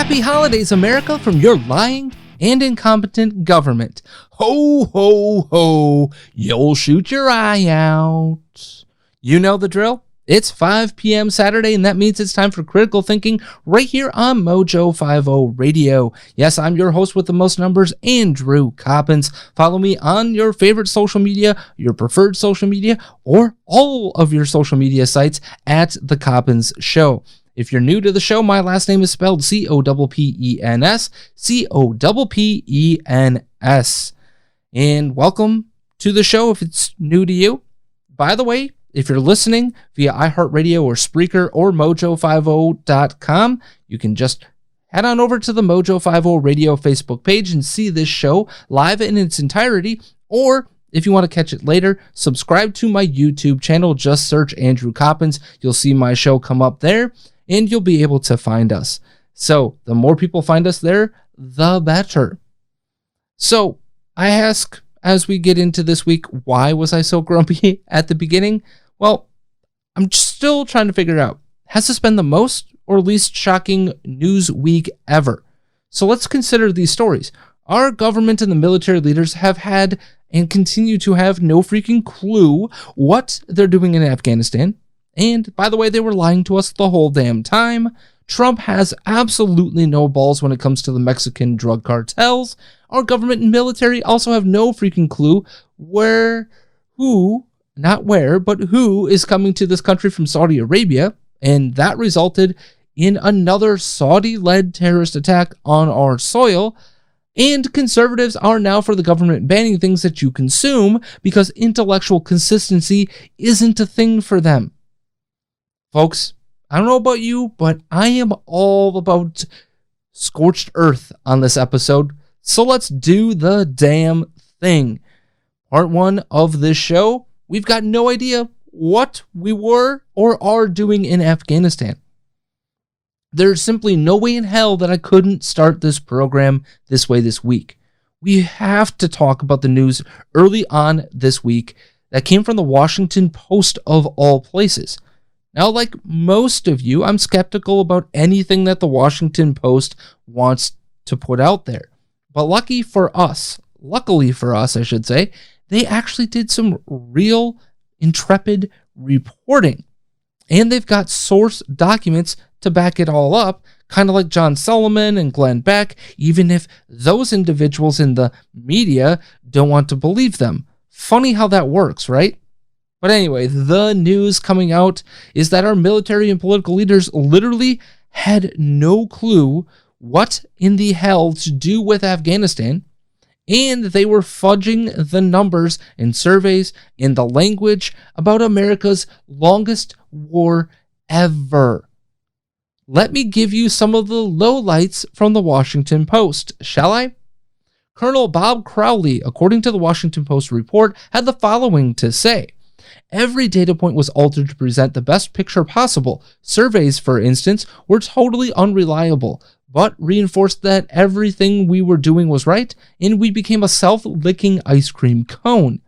Happy holidays, America, from your lying and incompetent government. Ho, ho, ho, you'll shoot your eye out. You know the drill. It's 5 p.m. Saturday, and that means it's time for Critical Thinking right here on MoJo 50 Radio. Yes, I'm your host with the most numbers, Andrew Coppins. Follow me on your favorite social media, your preferred social media, or all of your social media sites at The Coppins Show. If you're new to the show, my last name is spelled C-O-P-P-E-N-S, C-O-P-P-E-N-S. And welcome to the show if it's new to you. By the way, if you're listening via iHeartRadio or Spreaker or MoJo50.com, you can just head on over to the MoJo 50 Radio Facebook page and see this show live in its entirety. Or if you want to catch it later, subscribe to my YouTube channel. Just search Andrew Coppins. You'll see my show come up there, and you'll be able to find us. So the more people find us there, the better. So I ask, as we get into this week, why was I so grumpy at the beginning? Well, I'm still trying to figure out, has this been the most or least shocking news week ever? So let's consider these stories. Our government and the military leaders have had and continue to have no freaking clue what they're doing in Afghanistan. And by the way, they were lying to us the whole damn time. Trump has absolutely no balls when it comes to the Mexican drug cartels. Our government and military also have no freaking clue who is coming to this country from Saudi Arabia. And that resulted in another Saudi-led terrorist attack on our soil. And conservatives are now for the government banning things that you consume because intellectual consistency isn't a thing for them. Folks, I don't know about you, but I am all about scorched earth on this episode. So let's do the damn thing. Part one of this show, we've got no idea what we were or are doing in Afghanistan. There's simply no way in hell that I couldn't start this program this way this week. We have to talk about the news early on this week that came from the Washington Post of all places. Now, like most of you, I'm skeptical about anything that the Washington Post wants to put out there. But luckily for us, I should say, they actually did some real intrepid reporting. And they've got source documents to back it all up, kind of like John Solomon and Glenn Beck, even if those individuals in the media don't want to believe them. Funny how that works, right? But anyway, the news coming out is that our military and political leaders literally had no clue what in the hell to do with Afghanistan, and they were fudging the numbers and surveys and the language about America's longest war ever. Let me give you some of the lowlights from the Washington Post, shall I? Colonel Bob Crowley, according to the Washington Post report, had the following to say. Every data point was altered to present the best picture possible. Surveys, for instance, were totally unreliable, but reinforced that everything we were doing was right, and we became a self-licking ice cream cone.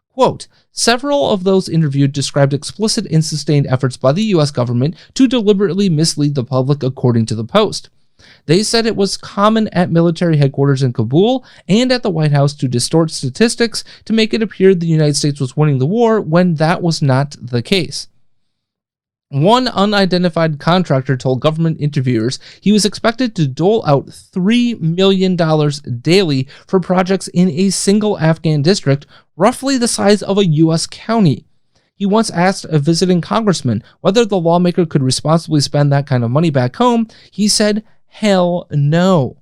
Quote, several of those interviewed described explicit and sustained efforts by the U.S. government to deliberately mislead the public, according to the Post. They said it was common at military headquarters in Kabul and at the White House to distort statistics to make it appear the United States was winning the war when that was not the case. One unidentified contractor told government interviewers he was expected to dole out $3 million daily for projects in a single Afghan district, roughly the size of a U.S. county. He once asked a visiting congressman whether the lawmaker could responsibly spend that kind of money back home. He said, hell no.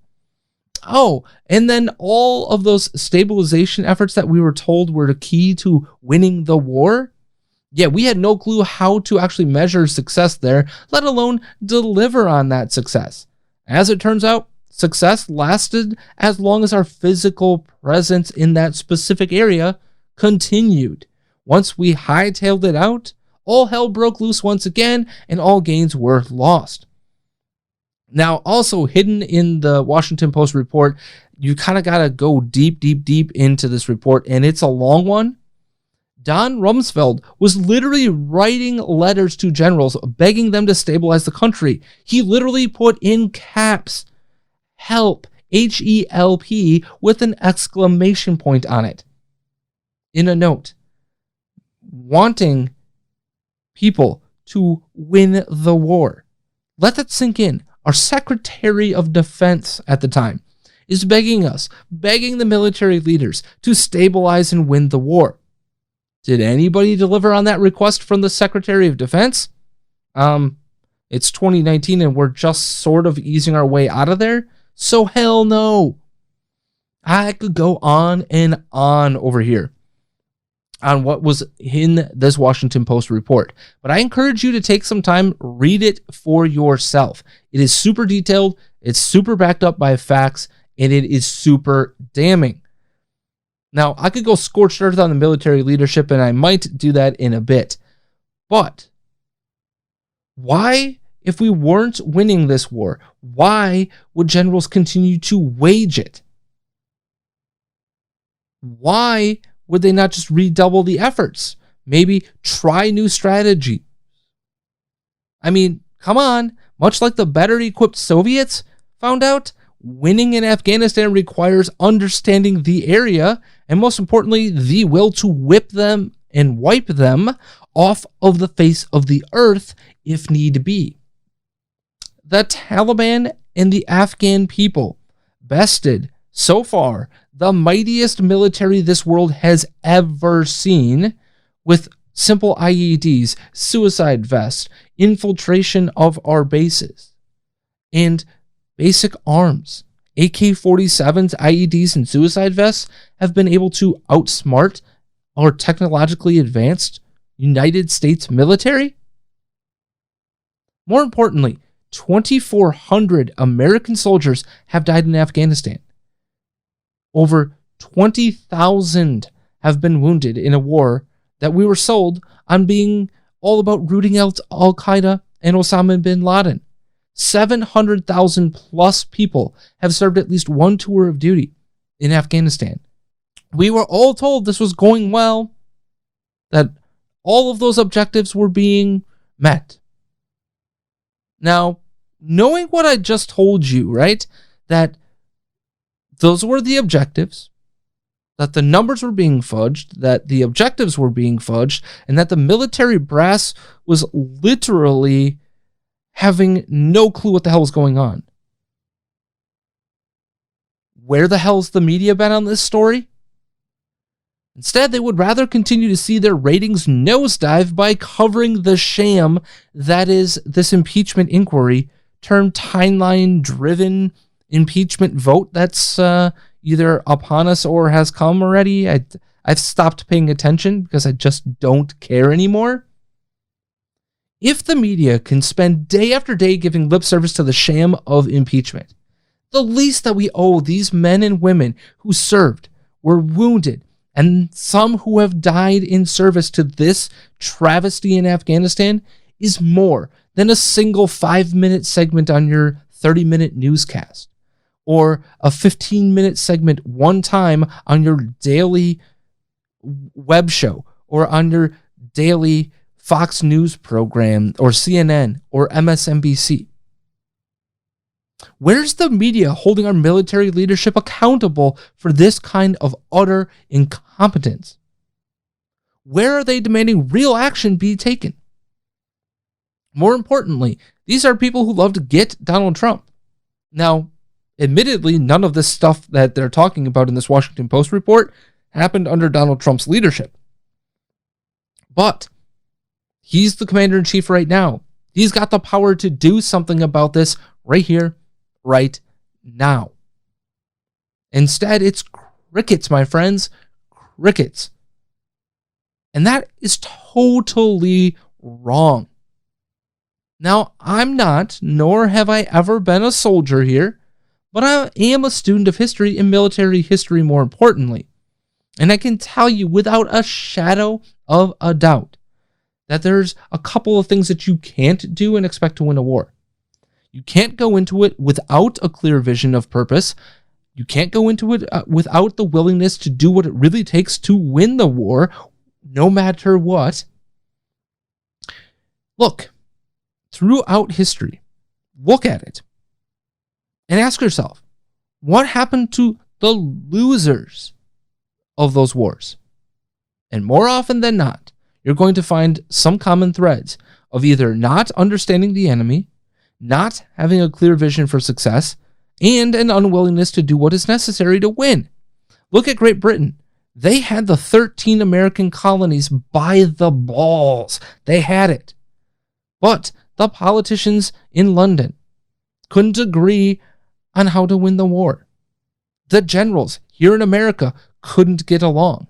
Oh, and then all of those stabilization efforts that we were told were the key to winning the war? Yeah, we had no clue how to actually measure success there, let alone deliver on that success. As it turns out, success lasted as long as our physical presence in that specific area continued. Once we hightailed it out, all hell broke loose once again, and all gains were lost. Now, also hidden in the Washington Post report, you kind of got to go deep into this report, and it's a long one. Don Rumsfeld was literally writing letters to generals begging them to stabilize the country. He literally put in caps, help, H-E-L-P, with an exclamation point on it. In a note, wanting people to win the war. Let that sink in. Our Secretary of Defense at the time is begging the military leaders to stabilize and win the war. Did anybody deliver on that request from the Secretary of Defense? It's 2019 and we're just sort of easing our way out of there. So hell no. I could go on and on over here on what was in this Washington Post report. But I encourage you to take some time, read it for yourself. It is super detailed, it's super backed up by facts, and it is super damning. Now, I could go scorched earth on the military leadership, and I might do that in a bit. But why, if we weren't winning this war, why would generals continue to wage it? Why would they not just redouble the efforts? Maybe try new strategy. I mean, come on. Much like the better equipped Soviets found out, winning in Afghanistan requires understanding the area and, most importantly, the will to whip them and wipe them off of the face of the earth if need be. The Taliban and the Afghan people bested, so far, the mightiest military this world has ever seen, with simple IEDs, suicide vests, infiltration of our bases, and basic arms. AK-47s, IEDs, and suicide vests have been able to outsmart our technologically advanced United States military. More importantly, 2,400 American soldiers have died in Afghanistan. Over 20,000 have been wounded in a war that we were sold on being all about rooting out Al-Qaeda and Osama bin Laden. 700,000 plus people have served at least one tour of duty in Afghanistan. We were all told this was going well, that all of those objectives were being met. Now, knowing what I just told you, right, that those were the objectives, that the numbers were being fudged, that the objectives were being fudged, and that the military brass was literally having no clue what the hell was going on. Where the hell's the media been on this story? Instead, they would rather continue to see their ratings nosedive by covering the sham that is this impeachment inquiry, turned timeline-driven impeachment vote that's either upon us or has come already. I've stopped paying attention because I just don't care anymore. If the media can spend day after day giving lip service to the sham of impeachment, the least that we owe these men and women who served, were wounded, and some who have died in service to this travesty in Afghanistan is more than a single 5-minute segment on your 30-minute newscast, or a 15-minute segment one time on your daily web show, or on your daily Fox News program, or CNN, or MSNBC. Where's the media holding our military leadership accountable for this kind of utter incompetence? Where are they demanding real action be taken? More importantly, these are people who love to get Donald Trump. Now, admittedly, none of this stuff that they're talking about in this Washington Post report happened under Donald Trump's leadership. But he's the commander-in-chief right now. He's got the power to do something about this right here, right now. Instead, it's crickets, my friends. Crickets. And that is totally wrong. Now, I'm not, nor have I ever been a soldier here, but I am a student of history and military history more importantly. And I can tell you without a shadow of a doubt that there's a couple of things that you can't do and expect to win a war. You can't go into it without a clear vision of purpose. You can't go into it without the willingness to do what it really takes to win the war, no matter what. Look, throughout history, look at it and ask yourself, What happened to the losers of those wars? And more often than not, you're going to find some common threads of either not understanding the enemy, not having a clear vision for success, and an unwillingness to do what is necessary to win. Look at Great Britain. They had the 13 American colonies by the balls. They had it. But the politicians in London couldn't agree on how to win the war. The generals here in America couldn't get along.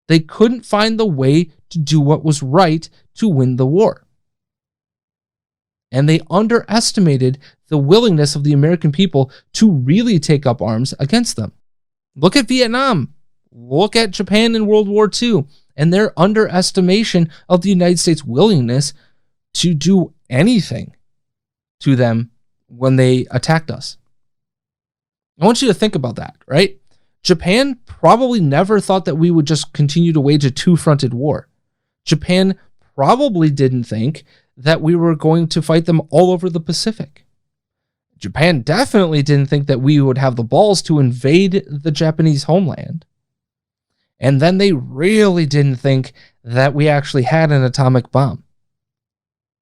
They couldn't find the way to do what was right to win the war. And they underestimated the willingness of the American people to really take up arms against them. Look at Vietnam. Look at Japan in World War II and their underestimation of the United States' willingness to do anything to them when they attacked us. I want you to think about that, right? Japan probably never thought that we would just continue to wage a two-fronted war. Japan probably didn't think that we were going to fight them all over the Pacific. Japan definitely didn't think that we would have the balls to invade the Japanese homeland. And then they really didn't think that we actually had an atomic bomb.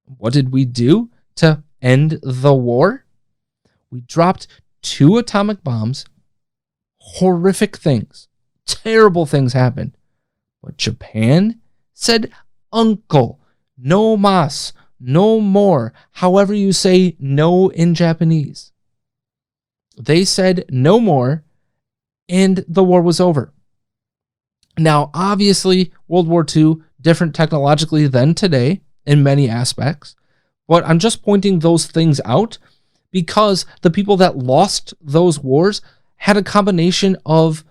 What did we do to end the war? We dropped 2 atomic bombs. Horrific things, terrible things happened. But Japan said, "Uncle, no mas, no more," however you say no in Japanese. They said no more, and the war was over. Now, obviously, World War II, different technologically than today in many aspects, but I'm just pointing those things out because the people that lost those wars had a combination of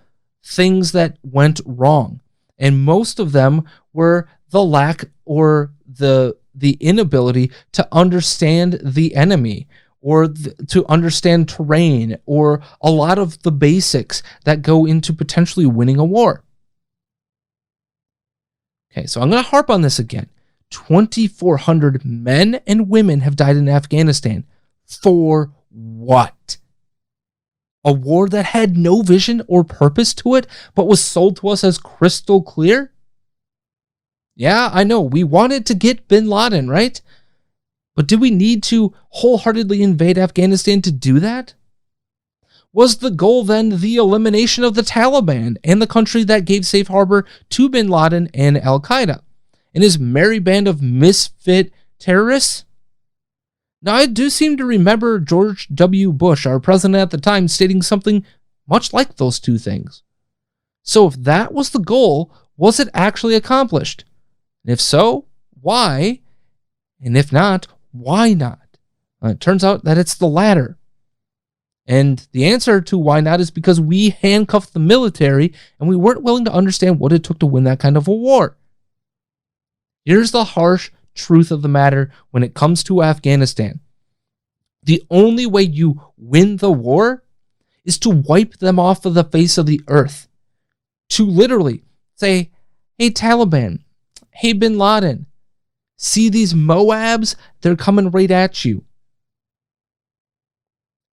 things that went wrong. And most of them were the lack or the inability to understand the enemy or to understand terrain or a lot of the basics that go into potentially winning a war. Okay, so I'm going to harp on this again. 2,400 men and women have died in Afghanistan. For what? A war that had no vision or purpose to it, but was sold to us as crystal clear? Yeah, I know, we wanted to get bin Laden, right? But did we need to wholeheartedly invade Afghanistan to do that? Was the goal then the elimination of the Taliban and the country that gave safe harbor to bin Laden and Al-Qaeda and his merry band of misfit terrorists? Now, I do seem to remember George W. Bush, our president at the time, stating something much like those two things. So if that was the goal, was it actually accomplished? And if so, why? And if not, why not? It turns out that it's the latter. And the answer to why not is because we handcuffed the military and we weren't willing to understand what it took to win that kind of a war. Here's the harsh truth of the matter when it comes to Afghanistan. The only way you win the war is to wipe them off of the face of the earth. To literally say, "Hey Taliban, hey bin Laden, see these Moabs? They're coming right at you."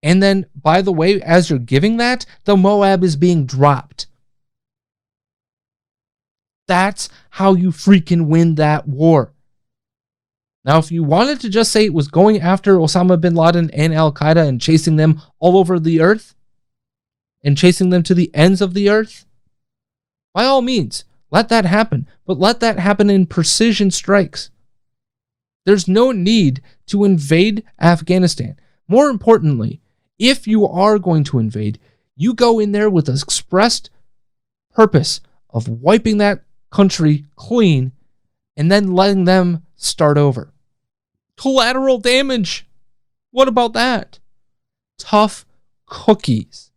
And then, by the way, as you're giving that, the Moab is being dropped. That's how you freaking win that war. Now, if you wanted to just say it was going after Osama bin Laden and Al-Qaeda and chasing them all over the earth and chasing them to the ends of the earth, by all means, let that happen. But let that happen in precision strikes. There's no need to invade Afghanistan. More importantly, if you are going to invade, you go in there with the expressed purpose of wiping that country clean and then letting them start over. Collateral damage. What about that? Tough cookies.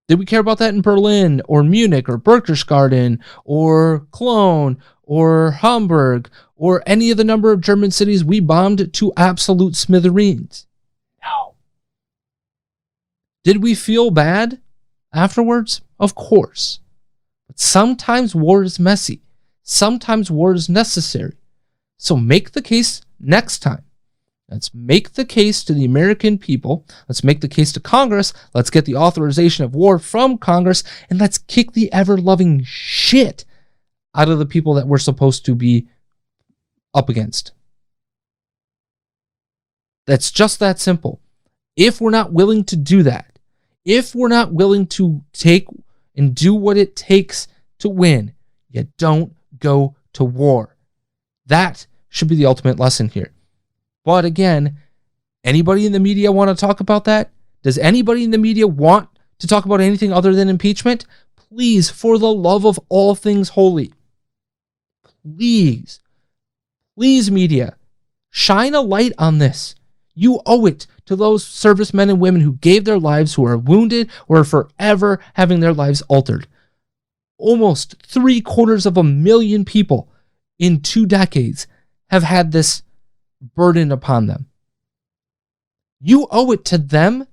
Did we care about that in Berlin or Munich or Berchtesgaden or Cologne or Hamburg or any of the number of German cities we bombed to absolute smithereens? No. Did we feel bad afterwards? Of course. But sometimes war is messy. Sometimes war is necessary. So make the case next time Let's make the case to the American people. Let's make the case to Congress. Let's get the authorization of war from Congress, and let's kick the ever-loving shit out of the people that we're supposed to be up against. That's just that simple. If we're not willing to do that, if we're not willing to take and do what it takes to win, you don't go to war. That should be the ultimate lesson here. But again, anybody in the media want to talk about that? Does anybody in the media want to talk about anything other than impeachment? Please, for the love of all things holy, please, media, shine a light on this. You owe it to those servicemen and women who gave their lives, who are wounded, or are forever having their lives altered. Almost 750,000 people in 2 decades have had this burden upon them. You owe it to them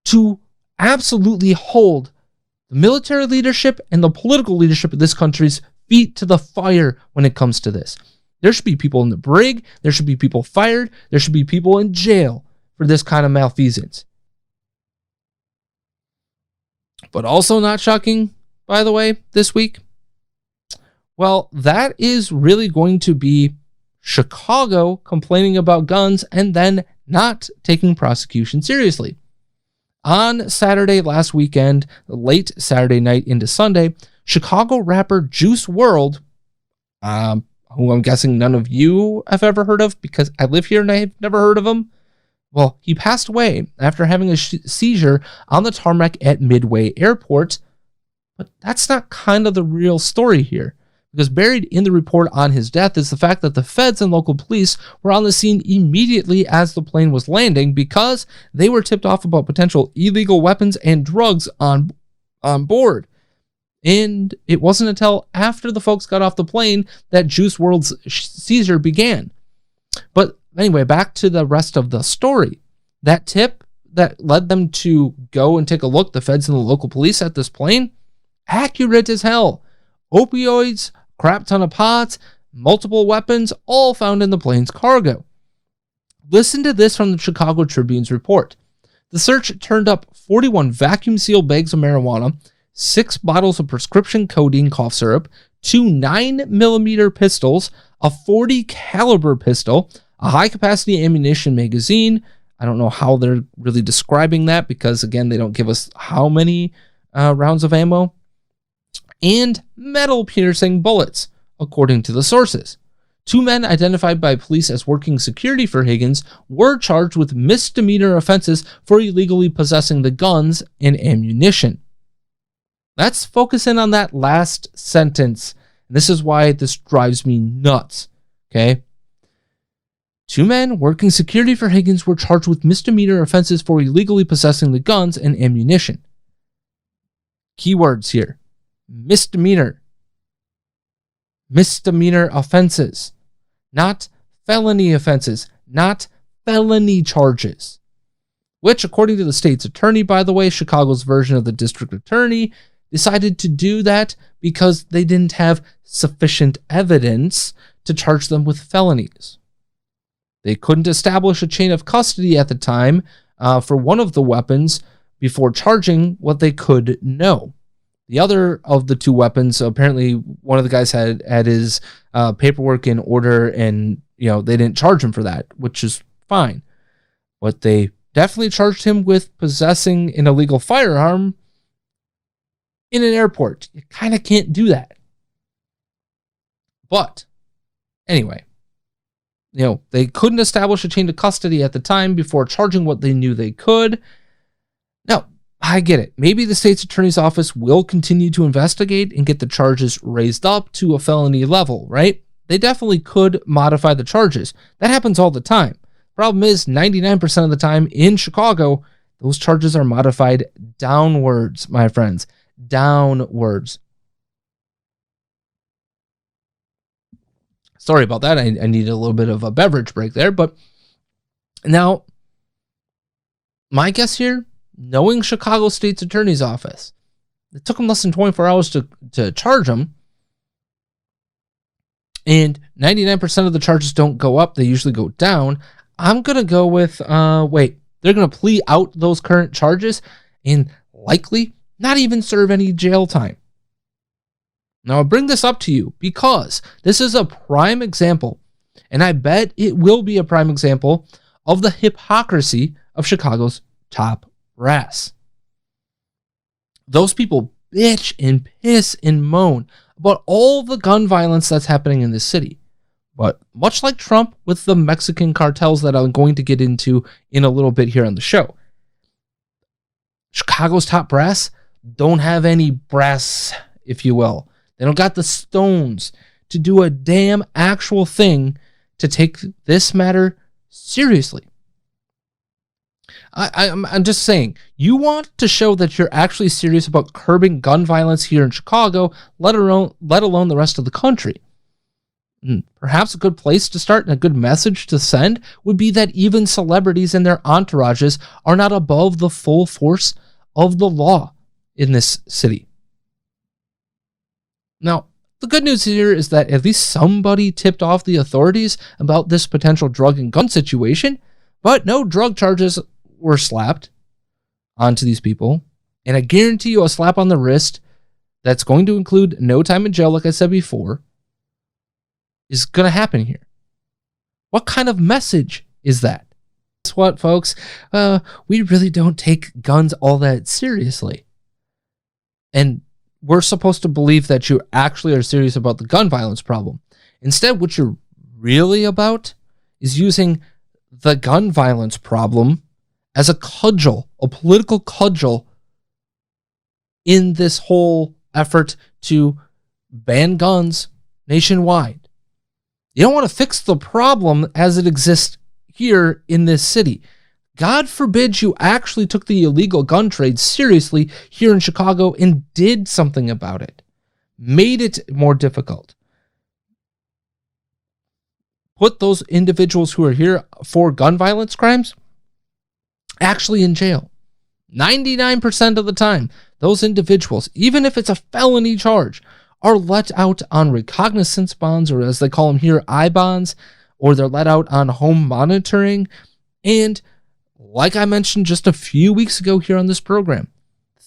to absolutely hold the military leadership and the political leadership of this country's feet to the fire when it comes to this. There should be people in the brig. There should be people fired. There should be people in jail for this kind of malfeasance. But also not shocking, by the way, this week, well, that is really going to be Chicago complaining about guns and then not taking prosecution seriously. On Saturday last weekend, late Saturday night into Sunday, Chicago rapper Juice WRLD, who I'm guessing none of you have ever heard of because I live here and I've never heard of him. Well, he passed away after having a seizure on the tarmac at Midway Airport. But that's not kind of the real story here, because buried in the report on his death is the fact that the feds and local police were on the scene immediately as the plane was landing because they were tipped off about potential illegal weapons and drugs on board. And it wasn't until after the folks got off the plane that Juice WRLD's seizure began. But anyway, back to the rest of the story. That tip that led them to go and take a look, the feds and the local police at this plane, accurate as hell. Opioids, crap ton of pots, multiple weapons, all found in the plane's cargo. Listen to this from the Chicago Tribune's report. The search turned up 41 vacuum-sealed bags of marijuana, 6 bottles of prescription codeine cough syrup, 2 9mm pistols, a .40 caliber pistol, a high-capacity ammunition magazine. I don't know how they're really describing that because, again, they don't give us how many rounds of ammo, and metal-piercing bullets, according to the sources. 2 men identified by police as working security for Higgins were charged with misdemeanor offenses for illegally possessing the guns and ammunition. Let's focus in on that last sentence. This is why this drives me nuts, okay? 2 men working security for Higgins were charged with misdemeanor offenses for illegally possessing the guns and ammunition. Keywords here. Misdemeanor offenses, not felony offenses, not felony charges, which, according to the state's attorney, by the way, Chicago's version of the district attorney, decided to do that because they didn't have sufficient evidence to charge them with felonies. They couldn't establish a chain of custody at the time for one of the weapons before charging what they could know. The other of the 2 weapons, apparently one of the guys had his paperwork in order, and they didn't charge him for that, which is fine. But they definitely charged him with possessing an illegal firearm in an airport. You kind of can't do that. But anyway, they couldn't establish a chain of custody at the time before charging what they knew they could. Now, I get it. Maybe the state's attorney's office will continue to investigate and get the charges raised up to a felony level, right? They definitely could modify the charges. That happens all the time. Problem is, 99% of the time in Chicago, those charges are modified downwards, my friends. Downwards. Sorry about that. I needed a little bit of a beverage break there. But now, my guess here, knowing Chicago State's Attorney's Office, it took them less than 24 hours to charge them. And 99% of the charges don't go up. They usually go down. I'm going to go with, they're going to plea out those current charges and likely not even serve any jail time. Now, I bring this up to you because this is a prime example, and I bet it will be a prime example of the hypocrisy of Chicago's top brass. Those people bitch and piss and moan about all the gun violence that's happening in this city. But much like Trump with the Mexican cartels that I'm going to get into in a little bit here on the show, Chicago's top brass don't have any brass, if you will. They don't got the stones to do a damn actual thing to take this matter seriously. I'm just saying, you want to show that you're actually serious about curbing gun violence here in Chicago, let alone the rest of the country. Perhaps a good place to start and a good message to send would be that even celebrities and their entourages are not above the full force of the law in this city. Now, the good news here is that at least somebody tipped off the authorities about this potential drug and gun situation, but no drug charges were slapped onto these people. And I guarantee you a slap on the wrist that's going to include no time in jail, like I said before, is going to happen here. What kind of message is that? Guess what, folks? We really don't take guns all that seriously. And we're supposed to believe that you actually are serious about the gun violence problem. Instead, what you're really about is using the gun violence problem as a cudgel, a political cudgel in this whole effort to ban guns nationwide. You don't want to fix the problem as it exists here in this city. God forbid you actually took the illegal gun trade seriously here in Chicago and did something about it. Made it more difficult. Put those individuals who are here for gun violence crimes actually in jail. 99% of the time, those individuals, even if it's a felony charge, are let out on recognizance bonds, or as they call them here, I-bonds, or they're let out on home monitoring. And like I mentioned just a few weeks ago here on this program,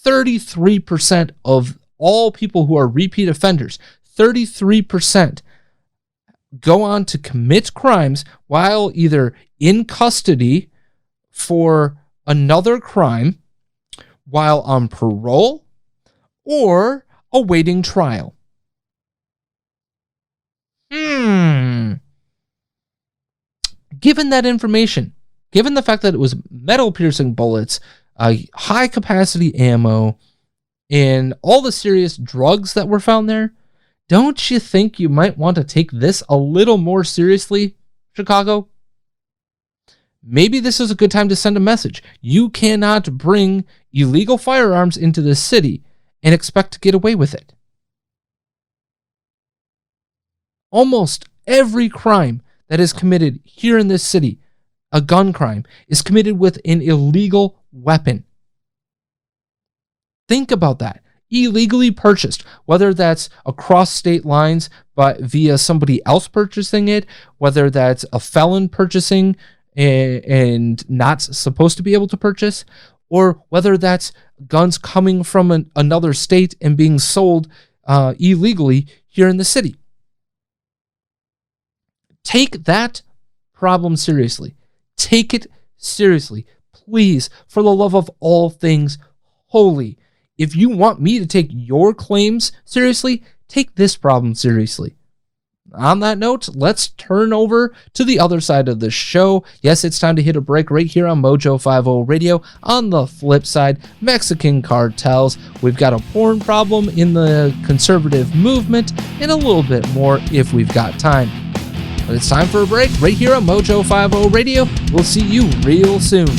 33% of all people who are repeat offenders, 33% go on to commit crimes while either in custody for another crime, while on parole, or awaiting trial. Given that information, given the fact that it was metal-piercing bullets, high-capacity ammo, and all the serious drugs that were found there, don't you think you might want to take this a little more seriously, Chicago? Maybe this is a good time to send a message. You cannot bring illegal firearms into this city and expect to get away with it. Almost every crime that is committed here in this city, a gun crime, is committed with an illegal weapon. Think about that. Illegally purchased, whether that's across state lines but via somebody else purchasing it, whether that's a felon purchasing and not supposed to be able to purchase, or whether that's guns coming from another state and being sold illegally here in the city. Take that problem seriously. Take it seriously. Please, for the love of all things holy. If you want me to take your claims seriously, take this problem seriously. On that note, let's turn over to the other side of the show. Yes, it's time to hit a break right here on MoJo 50 Radio. On the flip side, Mexican cartels. We've got a porn problem in the conservative movement, and a little bit more if we've got time. But it's time for a break right here on MoJo 50 Radio. We'll see you real soon.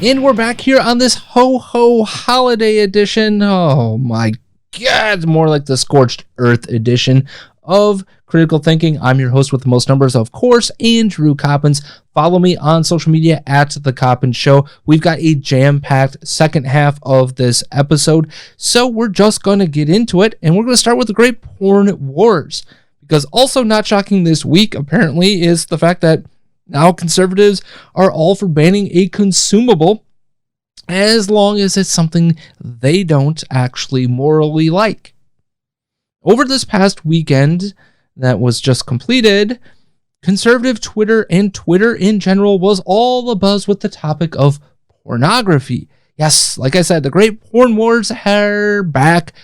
And we're back here on this ho-ho holiday edition. Oh my God, more like the Scorched Earth edition of Critical Thinking. I'm your host with the most numbers, of course, Andrew Coppins. Follow me on social media at The Coppins Show. We've got a jam-packed second half of this episode, so we're just going to get into it, and we're going to start with the great porn wars. Because also not shocking this week, apparently, is the fact that now conservatives are all for banning a consumable as long as it's something they don't actually morally like. Over this past weekend that was just completed, conservative Twitter and Twitter in general was all abuzz with the topic of pornography. Yes, like I said, the great porn wars are back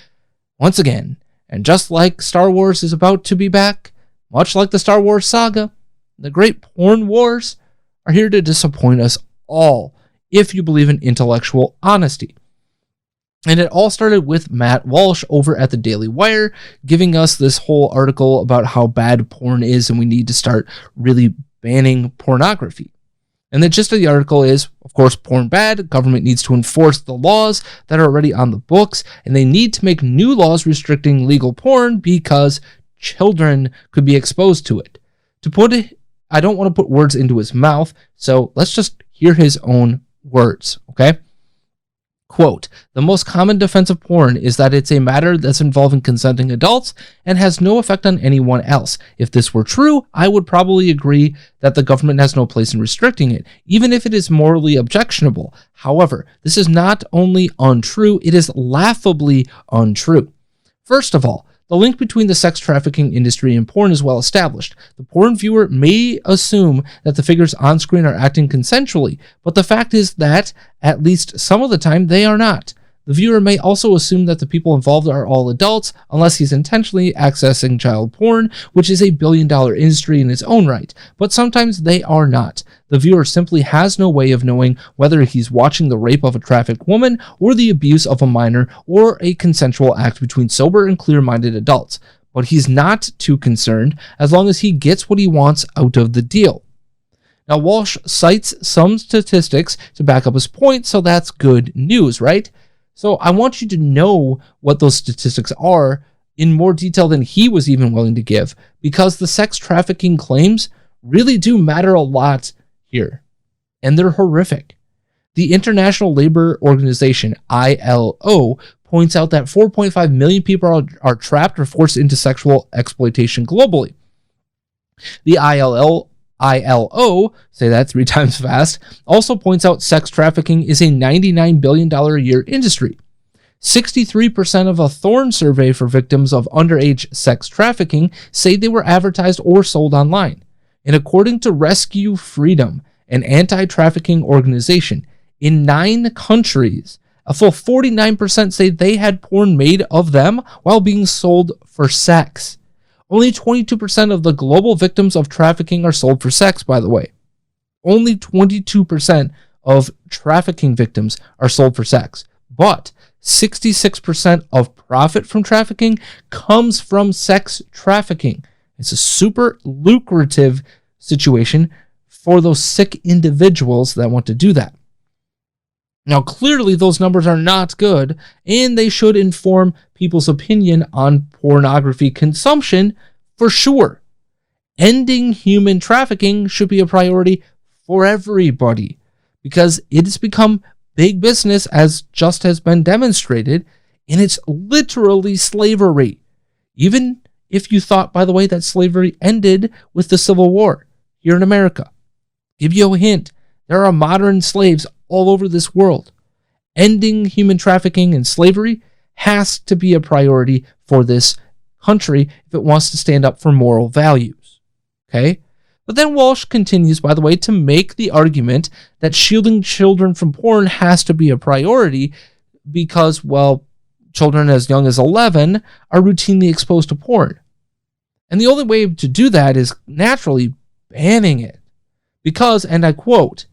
once again. And just like Star Wars is about to be back, much like the Star Wars saga, the great porn wars are here to disappoint us all if you believe in intellectual honesty. And it all started with Matt Walsh over at the Daily Wire giving us this whole article about how bad porn is and we need to start really banning pornography. And the gist of the article is, of course, porn bad. Government needs to enforce the laws that are already on the books, and they need to make new laws restricting legal porn because children could be exposed to it. To put it, I don't want to put words into his mouth, so let's just hear his own words, okay? Quote, the most common defense of porn is that it's a matter that's involving consenting adults and has no effect on anyone else. If this were true, I would probably agree that the government has no place in restricting it, even if it is morally objectionable. However, this is not only untrue, it is laughably untrue. First of all, the link between the sex trafficking industry and porn is well established. The porn viewer may assume that the figures on screen are acting consensually, but the fact is that, at least some of the time, they are not. The viewer may also assume that the people involved are all adults, unless he's intentionally accessing child porn, which is a billion-dollar industry in its own right, but sometimes they are not. The viewer simply has no way of knowing whether he's watching the rape of a trafficked woman or the abuse of a minor or a consensual act between sober and clear-minded adults. But he's not too concerned as long as he gets what he wants out of the deal. Now, Walsh cites some statistics to back up his point, so that's good news, right? So I want you to know what those statistics are in more detail than he was even willing to give, because the sex trafficking claims really do matter a lot here, and they're horrific. The International Labor Organization, ILO, points out that 4.5 million people are trapped or forced into sexual exploitation globally. The ILO, say that 3 times fast, also points out sex trafficking is a $99 billion a year industry. 63% of a Thorn survey for victims of underage sex trafficking say they were advertised or sold online. And according to Rescue Freedom, an anti-trafficking organization, in 9 countries, a full 49% say they had porn made of them while being sold for sex. Only 22% of the global victims of trafficking are sold for sex, by the way. Only 22% of trafficking victims are sold for sex. But 66% of profit from trafficking comes from sex trafficking. It's a super lucrative situation for those sick individuals that want to do that. Now, clearly, those numbers are not good, and they should inform people's opinion on pornography consumption for sure. Ending human trafficking should be a priority for everybody, because it has become big business, as just has been demonstrated, and it's literally slavery. Even if you thought, by the way, that slavery ended with the Civil War here in America. Give you a hint. There are modern slaves all over this world. Ending human trafficking and slavery has to be a priority for this country if it wants to stand up for moral values. Okay? But then Walsh continues, by the way, to make the argument that shielding children from porn has to be a priority because, well, children as young as 11 are routinely exposed to porn. And the only way to do that is naturally banning it. Because, and I quote,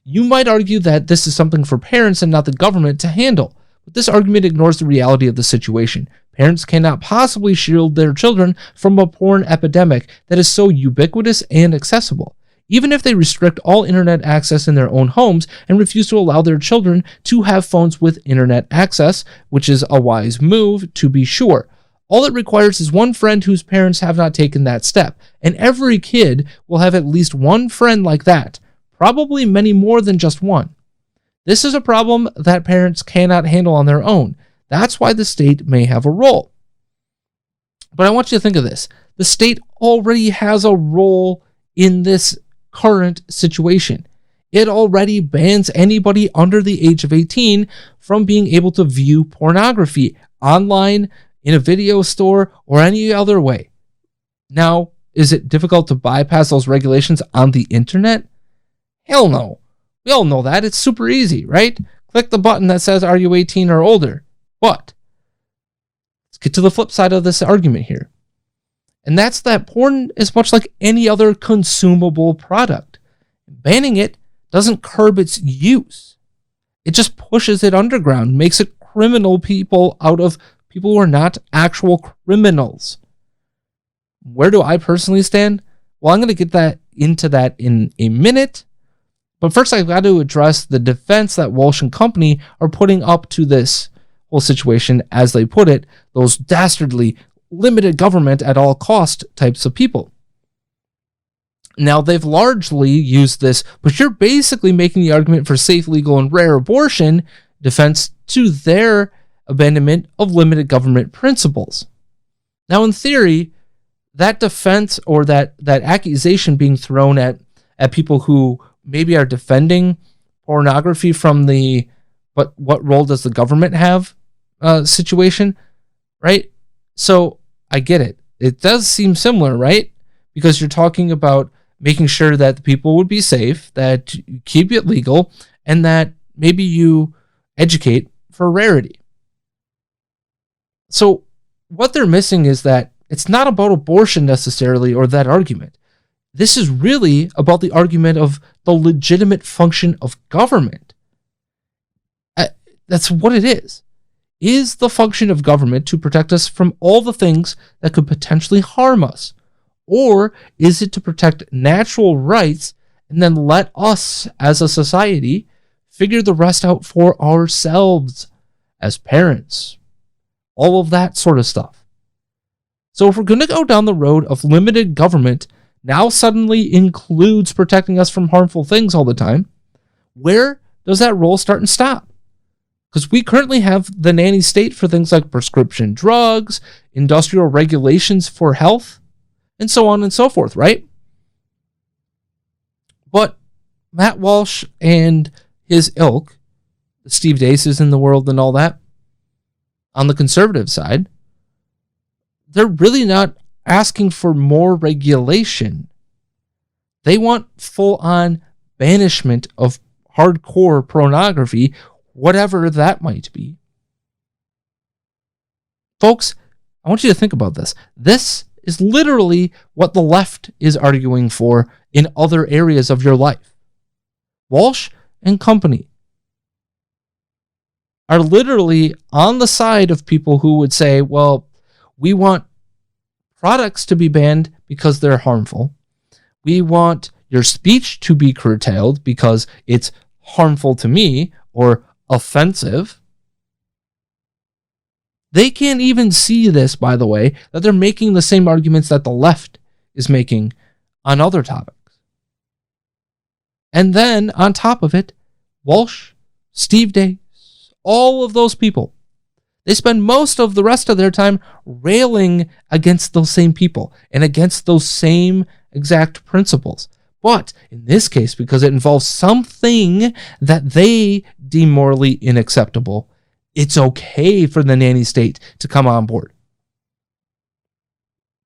you might argue that this is something for parents and not the government to handle, but this argument ignores the reality of the situation. Parents cannot possibly shield their children from a porn epidemic that is so ubiquitous and accessible. even if they restrict all internet access in their own homes and refuse to allow their children to have phones with internet access, which is a wise move, to be sure. All it requires is one friend whose parents have not taken that step, and every kid will have at least one friend like that, probably many more than just one. This is a problem that parents cannot handle on their own. That's why the state may have a role. But I want you to think of this. The state already has a role in this current situation. It already bans anybody under the age of 18 from being able to view pornography online, in a video store, or any other way. Now, is it difficult to bypass those regulations on the internet? Hell no. We all know that. It's super easy, right? Click the button that says, are you 18 or older? But let's get to the flip side of this argument here. And that's that porn is much like any other consumable product. Banning it doesn't curb its use. It just pushes it underground, makes it criminal people out of people who are not actual criminals. Where do I personally stand? Well, I'm going to get into that in a minute. But first, I've got to address the defense that Walsh and company are putting up to this whole situation, as they put it, those dastardly limited government at all cost types of people. Now, they've largely used this, but you're basically making the argument for safe, legal, and rare abortion defense to their abandonment of limited government principles. Now, in theory, that defense or that accusation being thrown at people who maybe are defending pornography from the but what role does the government have situation, right? So I get it. It does seem similar, right? Because you're talking about making sure that the people would be safe, that you keep it legal, and that maybe you educate for rarity. So what they're missing is that it's not about abortion necessarily, or that argument. This is really about the argument of the legitimate function of government. That's what it is. Is the function of government to protect us from all the things that could potentially harm us? Or is it to protect natural rights and then let us as a society figure the rest out for ourselves as parents? All of that sort of stuff. So if we're going to go down the road of limited government now suddenly includes protecting us from harmful things all the time, where does that role start and stop? Because we currently have the nanny state for things like prescription drugs, industrial regulations for health, and so on and so forth, right? But Matt Walsh and his ilk, the Steve Deaces in the world and all that, on the conservative side, they're really not asking for more regulation. They want full-on banishment of hardcore pornography, whatever that might be. Folks, I want you to think about this. This is literally what the left is arguing for in other areas of your life. Walsh and company are literally on the side of people who would say, well, we want products to be banned because they're harmful. We want your speech to be curtailed because it's harmful to me or offensive. They can't even see this, by the way, that they're making the same arguments that the left is making on other topics. And then, on top of it, Walsh, Steve Day, all of those people, they spend most of the rest of their time railing against those same people and against those same exact principles. But in this case, because it involves something that they deem morally unacceptable, it's okay for the nanny state to come on board.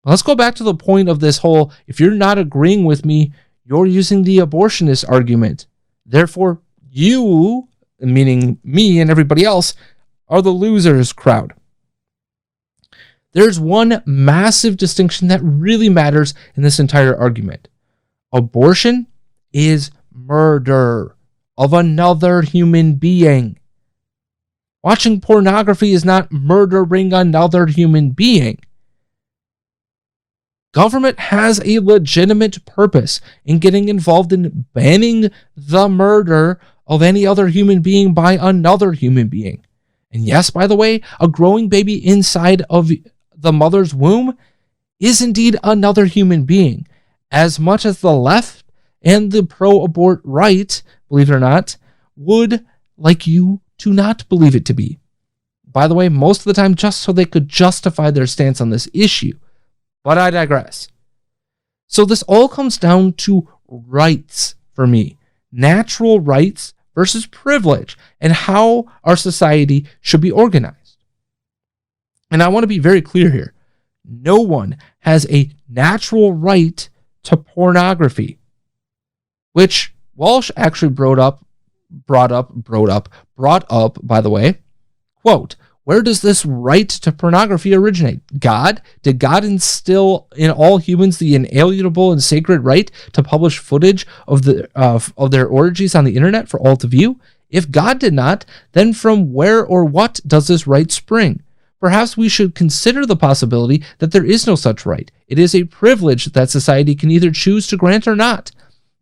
Let's go back to the point of this whole, if you're not agreeing with me, you're using the abortionist argument. Therefore, you, meaning me and everybody else, are the losers crowd. There's one massive distinction that really matters in this entire argument. Abortion is murder of another human being. Watching pornography is not murdering another human being. Government has a legitimate purpose in getting involved in banning the murder of any other human being by another human being. And yes, by the way, a growing baby inside of the mother's womb is indeed another human being, as much as the left and the pro-abort right, believe it or not, would like you to not believe it to be. By the way, most of the time just so they could justify their stance on this issue. But I digress. So this all comes down to rights for me. Natural rights versus privilege, and how our society should be organized. And I want to be very clear here. No one has a natural right to pornography, which Walsh actually brought up, by the way. Quote, where does this right to pornography originate? God? Did God instill in all humans the inalienable and sacred right to publish footage of their orgies on the internet for all to view? If God did not, then from where or what does this right spring? Perhaps we should consider the possibility that there is no such right. It is a privilege that society can either choose to grant or not.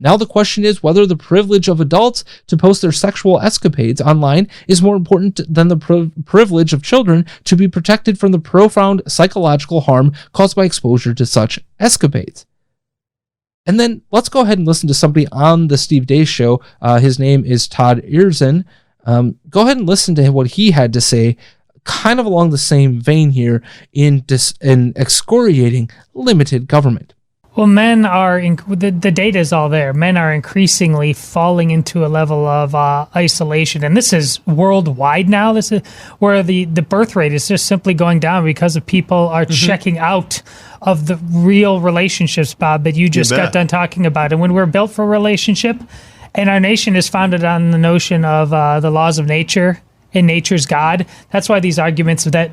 Now the question is whether the privilege of adults to post their sexual escapades online is more important than the privilege of children to be protected from the profound psychological harm caused by exposure to such escapades. And then let's go ahead and listen to somebody on the Steve Deace Show. His name is Todd Erzin. Go ahead and listen to what he had to say, kind of along the same vein here in excoriating limited government. Well, men are, the data is all there. Men are increasingly falling into a level of isolation. And this is worldwide now. This is where the birth rate is just simply going down because of people are checking out of the real relationships, Bob, that you just got done talking about. And when we're built for a relationship, and our nation is founded on the notion of the laws of nature, and nature's God. That's why these arguments that,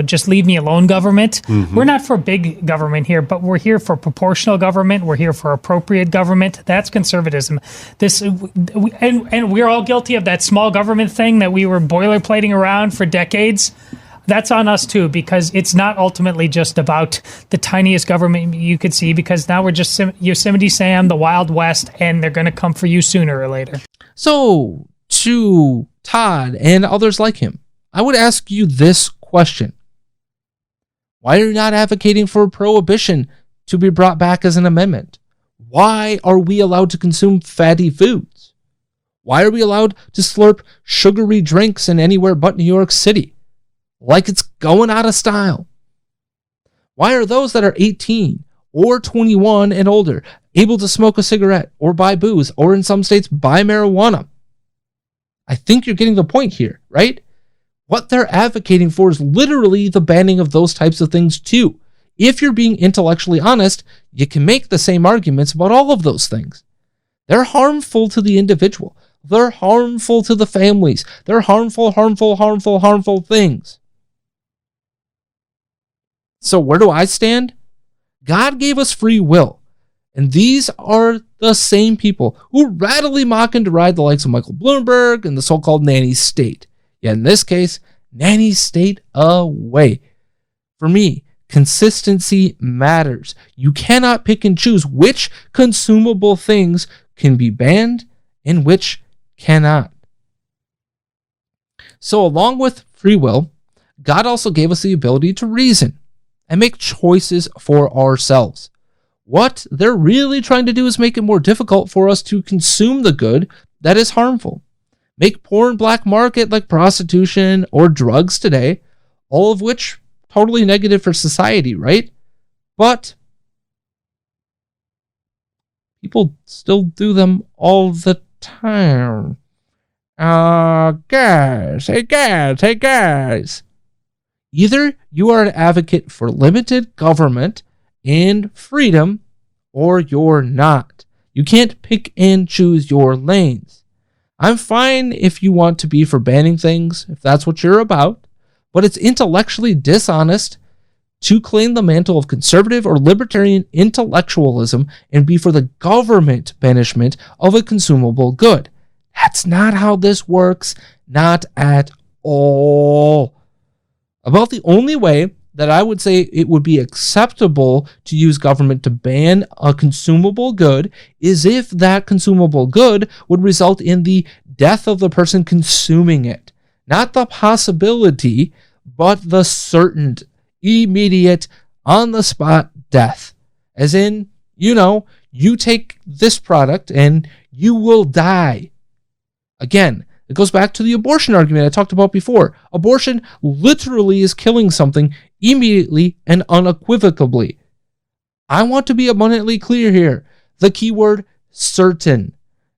just leave me alone government. We're not for big government here, but we're here for proportional government. We're here for appropriate government. That's conservatism. And we're all guilty of that small government thing that we were boilerplating around for decades. That's on us too, because it's not ultimately just about the tiniest government you could see, because now we're just Yosemite Sam, the Wild West, and they're going to come for you sooner or later. So, to Todd and others like him, I would ask you this question. Why are you not advocating for prohibition to be brought back as an amendment? Why are we allowed to consume fatty foods? Why are we allowed to slurp sugary drinks in anywhere but New York City? Like it's going out of style. Why are those that are 18 or 21 and older able to smoke a cigarette or buy booze or in some states buy marijuana? I think you're getting the point here, right? What they're advocating for is literally the banning of those types of things too. If you're being intellectually honest, you can make the same arguments about all of those things. They're harmful to the individual. They're harmful to the families. They're harmful things. So where do I stand? God gave us free will. And these are the same people who readily mock and deride the likes of Michael Bloomberg and the so-called nanny state. Yet in this case, nanny state away. For me, consistency matters. You cannot pick and choose which consumable things can be banned and which cannot. So along with free will, God also gave us the ability to reason and make choices for ourselves. What they're really trying to do is make it more difficult for us to consume the good that is harmful. Make porn black market like prostitution or drugs today, all of which totally negative for society, right? But people still do them all the time. Guys. Either you are an advocate for limited government and freedom, or you're not. You can't pick and choose your lanes. I'm fine if you want to be for banning things, if that's what you're about, but it's intellectually dishonest to claim the mantle of conservative or libertarian intellectualism and be for the government banishment of a consumable good. That's not how this works, not at all. About the only way that I would say it would be acceptable to use government to ban a consumable good is if that consumable good would result in the death of the person consuming it. Not the possibility, but the certain, immediate, on-the-spot death. As in, you take this product and you will die. Again, it goes back to the abortion argument I talked about before. Abortion literally is killing something immediately and unequivocally. I want to be abundantly clear here. The keyword certain.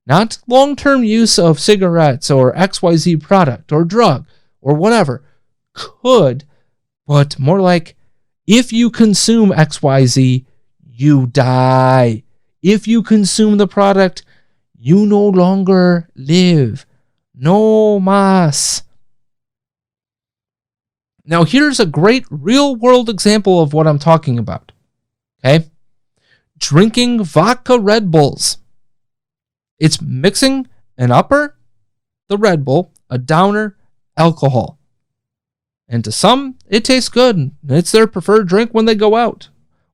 Not long-term use of cigarettes or XYZ product or drug or whatever. Could, but more like if you consume XYZ, you die. If you consume the product, you no longer live. No mas. Now here's a great real-world example of what I'm talking about. Okay? Drinking vodka Red Bulls. It's mixing an upper, the Red Bull, a downer, alcohol. And to some, it tastes good. It's their preferred drink when they go out.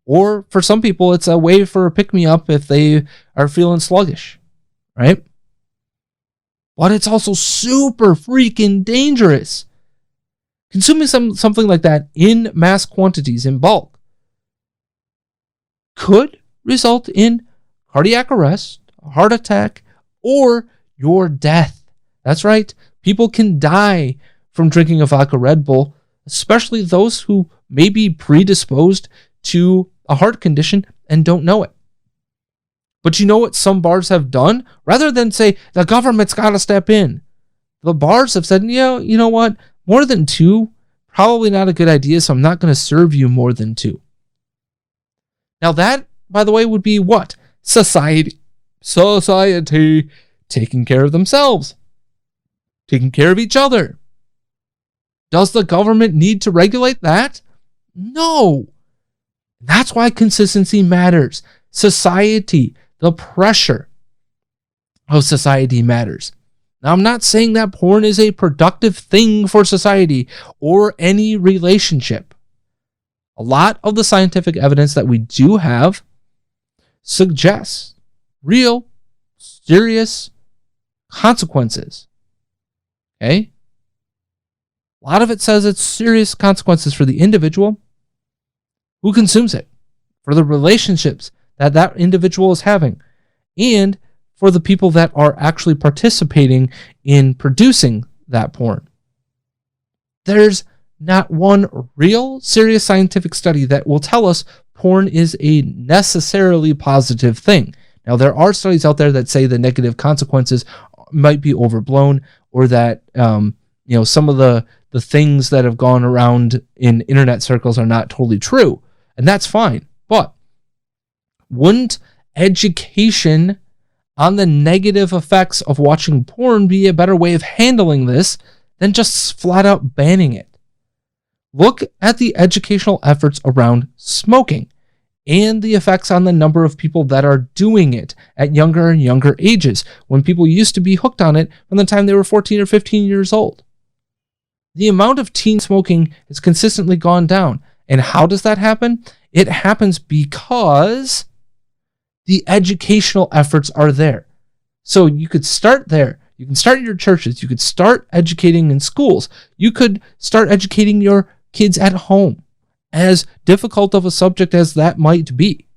Or for some people, it's a way for a pick-me-up if they are feeling sluggish. Right? But it's also super freaking dangerous. Consuming something like that in mass quantities, in bulk, could result in cardiac arrest, a heart attack, or your death. That's right. People can die from drinking a vodka Red Bull, especially those who may be predisposed to a heart condition and don't know it. But you know what some bars have done? Rather than say, the government's got to step in, the bars have said, you know what? More than two, probably not a good idea, so I'm not going to serve you more than two. Now that, by the way, would be what? Society taking care of themselves, taking care of each other. Does the government need to regulate that? No. That's why consistency matters. Society, the pressure of society matters. Now, I'm not saying that porn is a productive thing for society or any relationship. A lot of the scientific evidence that we do have suggests real, serious consequences. Okay? A lot of it says it's serious consequences for the individual who consumes it, for the relationships that individual is having, and for the people that are actually participating in producing that porn. There's not one real serious scientific study that will tell us porn is a necessarily positive thing. Now, there are studies out there that say the negative consequences might be overblown, or that some of the things that have gone around in internet circles are not totally true, and that's fine. But wouldn't education on the negative effects of watching porn be a better way of handling this than just flat out banning it? Look at the educational efforts around smoking and the effects on the number of people that are doing it at younger and younger ages, when people used to be hooked on it from the time they were 14 or 15 years old. The amount of teen smoking has consistently gone down. And how does that happen? It happens because the educational efforts are there. So you could start there. You can start in your churches. You could start educating in schools. You could start educating your kids at home, as difficult of a subject as that might be.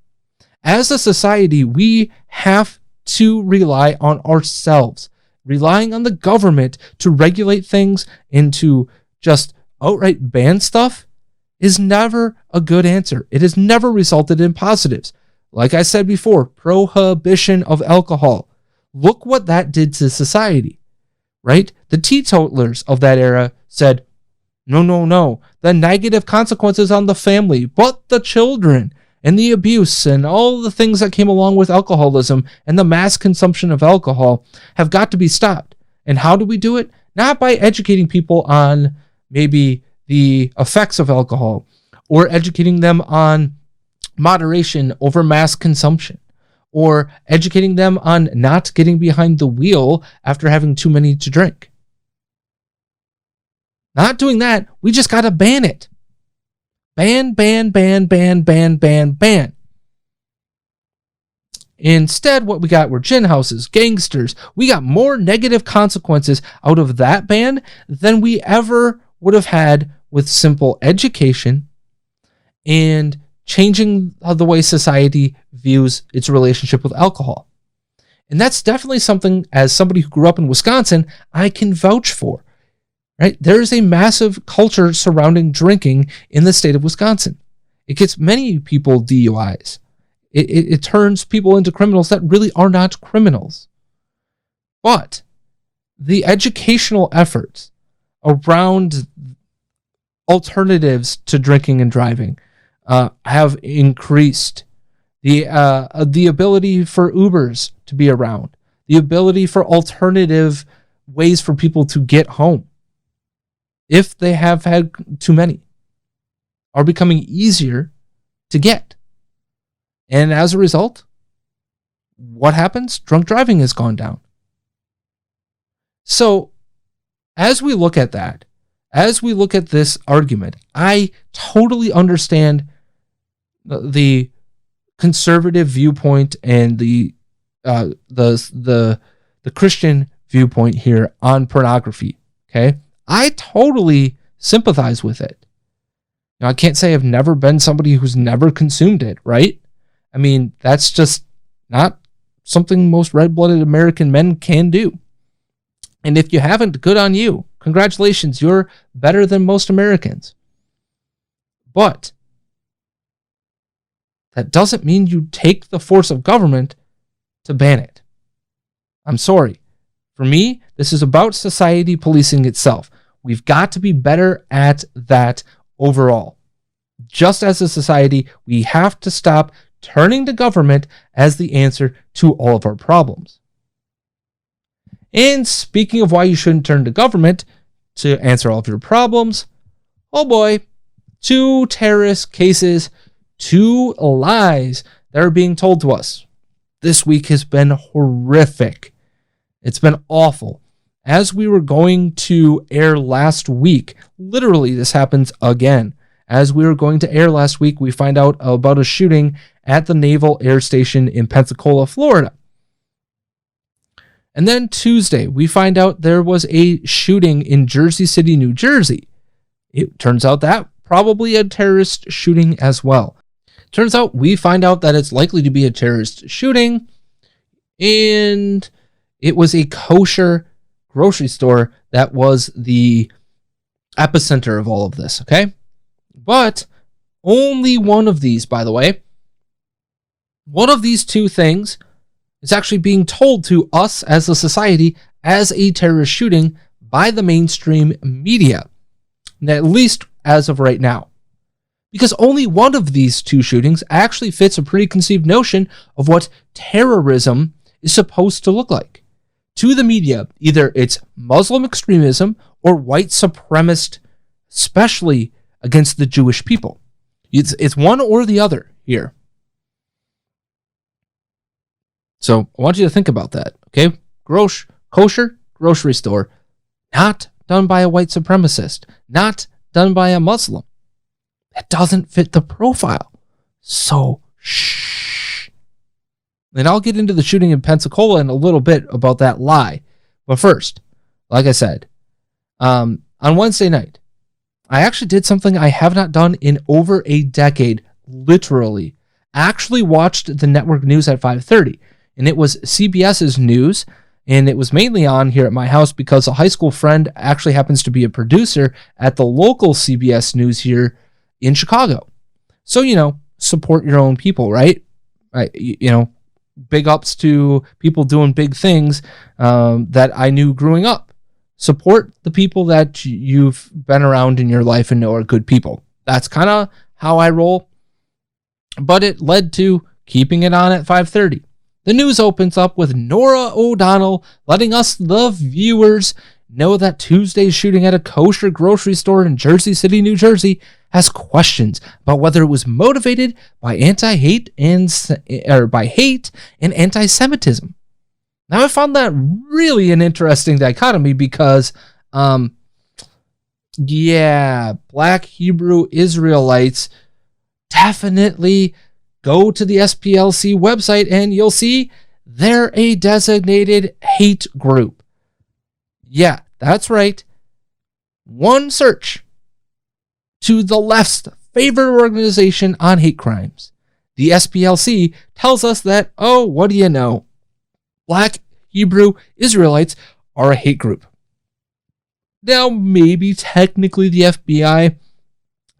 As a society, we have to rely on ourselves. Relying on the government to regulate things and to just outright ban stuff is never a good answer. It has never resulted in positives. Like I said before, prohibition of alcohol. Look what that did to society, right? The teetotalers of that era said, no, the negative consequences on the family, but the children and the abuse and all the things that came along with alcoholism and the mass consumption of alcohol have got to be stopped. And how do we do it? Not by educating people on maybe the effects of alcohol, or educating them on moderation over mass consumption, or educating them on not getting behind the wheel after having too many to drink. Not doing that, we just got to ban it. ban, ban, ban, ban, ban, ban, ban. Instead, what we got were gin houses, gangsters. We got more negative consequences out of that ban than we ever would have had with simple education and changing the way society views its relationship with alcohol. And that's definitely something, as somebody who grew up in Wisconsin, I can vouch for. Right? There is a massive culture surrounding drinking in the state of Wisconsin. It gets many people DUIs. It turns people into criminals that really are not criminals. But the educational efforts around alternatives to drinking and driving have increased. The ability for Ubers to be around, the ability for alternative ways for people to get home, if they have had too many, are becoming easier to get. And as a result, what happens? Drunk driving has gone down. So, as we look at that, as we look at this argument, I totally understand the conservative viewpoint and the Christian viewpoint here on pornography. Okay, I totally sympathize with it. Now, I can't say I've never been somebody who's never consumed it, right? I mean, that's just not something most red-blooded American men can do. And if you haven't, good on you. Congratulations, you're better than most Americans. But that doesn't mean you take the force of government to ban it. I'm sorry. For me, this is about society policing itself. We've got to be better at that overall. Just as a society, we have to stop turning to government as the answer to all of our problems. And speaking of why you shouldn't turn to government to answer all of your problems, oh boy, 2 terrorist cases, 2 lies that are being told to us. This week has been horrific. It's been awful. As we were going to air last week, literally this happens again. As we were going to air last week, we find out about a shooting at the Naval Air Station in Pensacola, Florida. And then Tuesday, we find out there was a shooting in Jersey City, New Jersey. It turns out that probably a terrorist shooting as well. Turns out we find out that it's likely to be a terrorist shooting, and it was a kosher grocery store that was the epicenter of all of this, okay? But only one of these, by the way, one of these 2 things is actually being told to us as a society as a terrorist shooting by the mainstream media, at least as of right now. Because only one of these 2 shootings actually fits a preconceived notion of what terrorism is supposed to look like. To the media, either it's Muslim extremism or white supremacist, especially against the Jewish people. It's one or the other here. So I want you to think about that, okay? Kosher grocery store, not done by a white supremacist, not done by a Muslim. That doesn't fit the profile. So, shh. And I'll get into the shooting in Pensacola in a little bit about that lie. But first, like I said, on Wednesday night, I actually did something I have not done in over a decade, literally. I actually watched the network news at 5:30, and it was CBS's news, and it was mainly on here at my house because a high school friend actually happens to be a producer at the local CBS News here in Chicago. So, support your own people, right? Big ups to people doing big things that I knew growing up. Support the people that you've been around in your life and know are good people. That's kind of how I roll. But it led to keeping it on at 5:30. The news opens up with Nora O'Donnell letting us, the viewers, know that Tuesday's shooting at a kosher grocery store in Jersey City, New Jersey, has questions about whether it was motivated by hate and anti-Semitism. Now, I found that really an interesting dichotomy because, Yeah, Black Hebrew Israelites, definitely go to the SPLC website and you'll see they're a designated hate group. Yeah, that's right. One search to the left's favorite organization on hate crimes. The SPLC tells us that, oh, what do you know? Black Hebrew Israelites are a hate group. Now, maybe technically the FBI,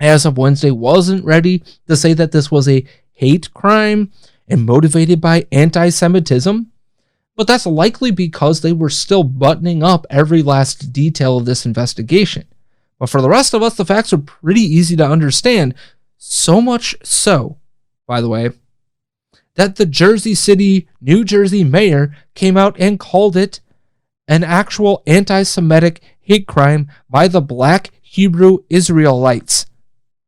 as of Wednesday, wasn't ready to say that this was a hate crime and motivated by anti-Semitism, but that's likely because they were still buttoning up every last detail of this investigation. But for the rest of us, the facts are pretty easy to understand. So much so, by the way, that the Jersey City, New Jersey mayor came out and called it an actual anti-Semitic hate crime by the Black Hebrew Israelites.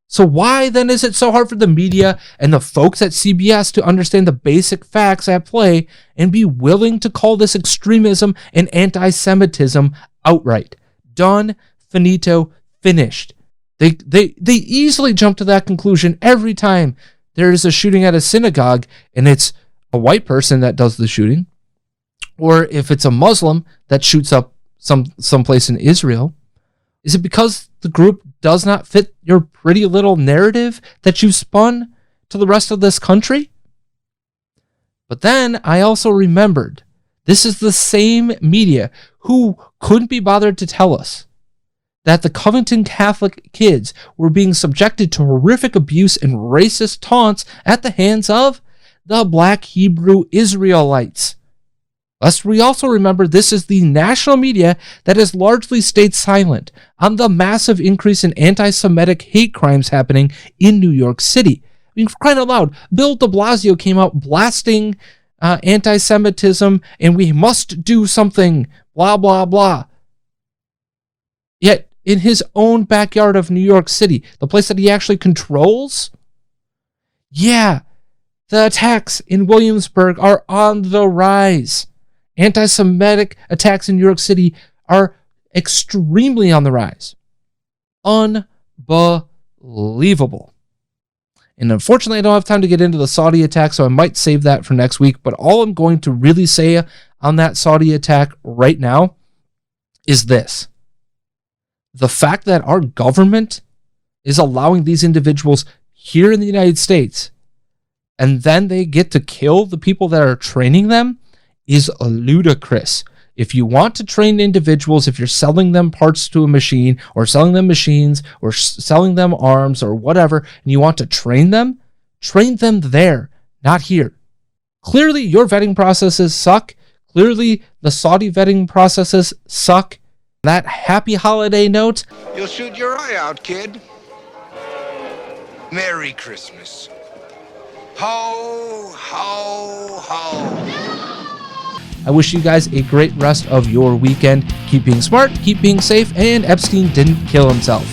So why then is it so hard for the media and the folks at CBS to understand the basic facts at play and be willing to call this extremism and anti-Semitism outright? Done, finito, finished. They easily jump to that conclusion every time there is a shooting at a synagogue and it's a white person that does the shooting, or if it's a Muslim that shoots up someplace in Israel. Is it because the group does not fit your pretty little narrative that you spun to the rest of this country? But then I also remembered this is the same media who couldn't be bothered to tell us that the Covington Catholic kids were being subjected to horrific abuse and racist taunts at the hands of the Black Hebrew Israelites. Lest we also remember, this is the national media that has largely stayed silent on the massive increase in anti-Semitic hate crimes happening in New York City. I mean, for crying out loud, Bill de Blasio came out blasting anti-Semitism and we must do something, blah, blah, blah. Yet, in his own backyard of New York City, the place that he actually controls, yeah, the attacks in Williamsburg are on the rise. Anti-Semitic attacks in New York City are extremely on the rise. Unbelievable. And unfortunately, I don't have time to get into the Saudi attack, so I might save that for next week. But all I'm going to really say on that Saudi attack right now is this. The fact that our government is allowing these individuals here in the United States, and then they get to kill the people that are training them, is ludicrous. If you want to train individuals, if you're selling them parts to a machine or selling them machines or selling them arms or whatever, and you want to train them there, not here. Clearly, your vetting processes suck. Clearly, the Saudi vetting processes suck. That happy holiday note. You'll shoot your eye out, kid. Merry Christmas. Ho, ho, ho. I wish you guys a great rest of your weekend. Keep being smart, keep being safe, and Epstein didn't kill himself.